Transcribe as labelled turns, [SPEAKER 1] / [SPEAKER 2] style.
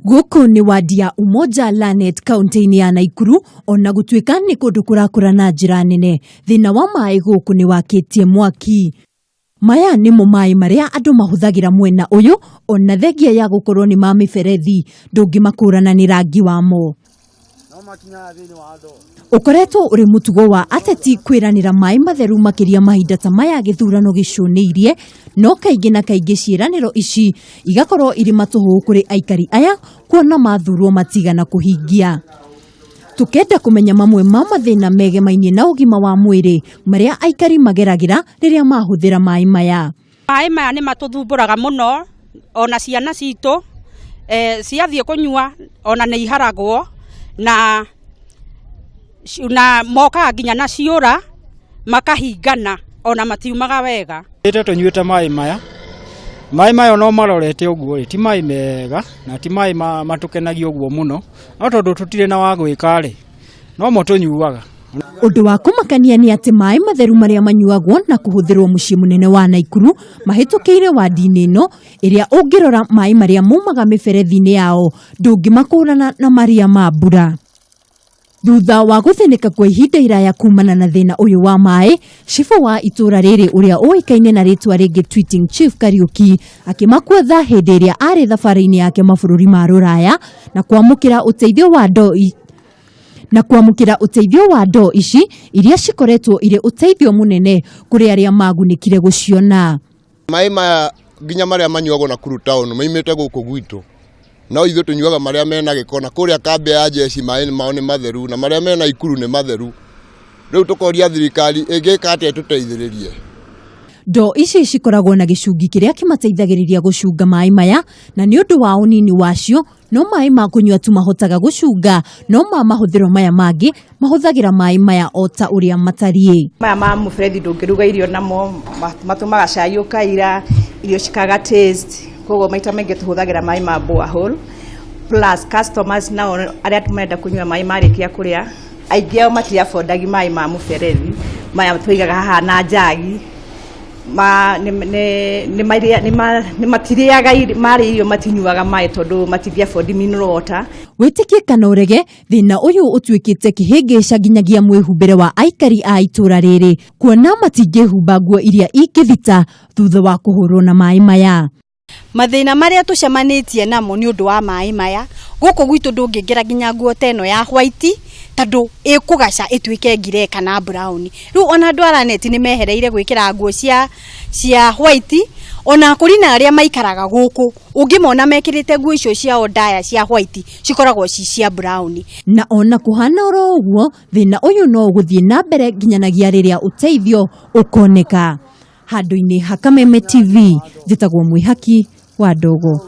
[SPEAKER 1] Guko ni wadi ya Umoja Lanet kaunti-ini ya Naikuru ona gutuika ni kundu kurakura na njira nene. Thina wa Maai guku ni wakitie mwaki. Maya nimo Maai maria andu mahuthagira mwena uyu ona thengia ya gukorwo ni ma miberethi ndungimakurana ni rangi wamo. Ukoretwo uri mutugo wa ateti kwiranira Maai matheru makiria mahinda ta maya githurano gicuniirie no kaingi na kaingi ciiraniro ici igakorwo iri matuhu kuri Aikari aya kuona mathurwo matigana kuhingia. Tukenda kumenya mamwe ma mathina megemainie na ugima wa mwiri maria Aikari mageragira riria mahuthira Maai maya.
[SPEAKER 2] Maai maya ni matuthumburaga muno ona ciana citu ciathie kunyua ona ni iharagwo na moka nginya na ciura makahingana ona matiumaga wega.
[SPEAKER 3] Ite tunyuite Maai maya no marorete uguo ti Maai mega na ti Maai matukenagia uguo muno no tondu tutire na wa gwikari no mo tunyuaga.
[SPEAKER 1] Undu wa kumakania ni ati Maai matheru maria manyuagwo na kuhuthirwo mucii munene wa Naikuru mahitukiire wadi-ini ino iria ungirora Maai maria mumaga miberethi-ini yao ndungimakurana na maria ma mbura. Thutha wa guthinika kwa ihinda iraya kumana na thina uyu wa Maai, chifu wa itura riri uria uikaine na ritwa ringi Tweeting Chief Kariuki akimakwetha hindi iria ari thabari-ini yake mabururi ma ruraya na kwamukira uteithio wa ndo ici iria cikoretwo iri uteithio munene kuri aria magunikire guciona.
[SPEAKER 4] Maai maya nginya maria manyuagwo Nakuru town maimite guku gwitu. No ithu tunyuaga maria mena giko na kuria kambe ya jeshi Maai mao ni matheru na maria mena Naikuru ni matheru. Riu tukoria thirikari ingika atia tuteithiririe.
[SPEAKER 1] Ndo ici cikoragwo na gicungi kiria kimateithagiriria gucunga Maai maya na ni undu wa unini wacio no Maai ma kunyua tu mahotaga gucunga no mahuthiro maya mangi mahuthagira Maai maya ota uria matarie.
[SPEAKER 5] Maya ma muberethi ndungiruga irio namo matumaga cai ukaira irio cikaga taste koguo maita maingi tuhuthagira Maai ma borehole plus customers nao aria tumenda kunyua Maai marikia kuria aingi ao mati affordagi Maai ma muberethi maya twigaga haha na njagi ni matiriaga mari irio matinyuaga Maai tondu matithia afford mineral water.
[SPEAKER 1] Witikie kana urege thina uyu utwikite kihingica nginyagia mwihumbire wa Aikari a itura riri kuona matingihumba nguo iria ingithita thutha wa kuhurwo na Maai maya.
[SPEAKER 6] Mathina maria tucemanitie namo ni undu wa Maai maya guku gwitu ndungingera nginya nguo teno ya white tondu ikugaca itwike ngire kana brown. Riu ona andu araneti ni mehereire gwikira nguo cia white ona kurina aria maikaraga guku ungimona mekirite nguo icio cia odaya cia white cikoragwo cia brown.
[SPEAKER 1] Na ona kuhana oro uguo thina uyu no guthie na mbere nginyanagia riria uteithio ukoneka. Handu-ini ha Kameme TV njitagwo mwihaki wa Ndogo.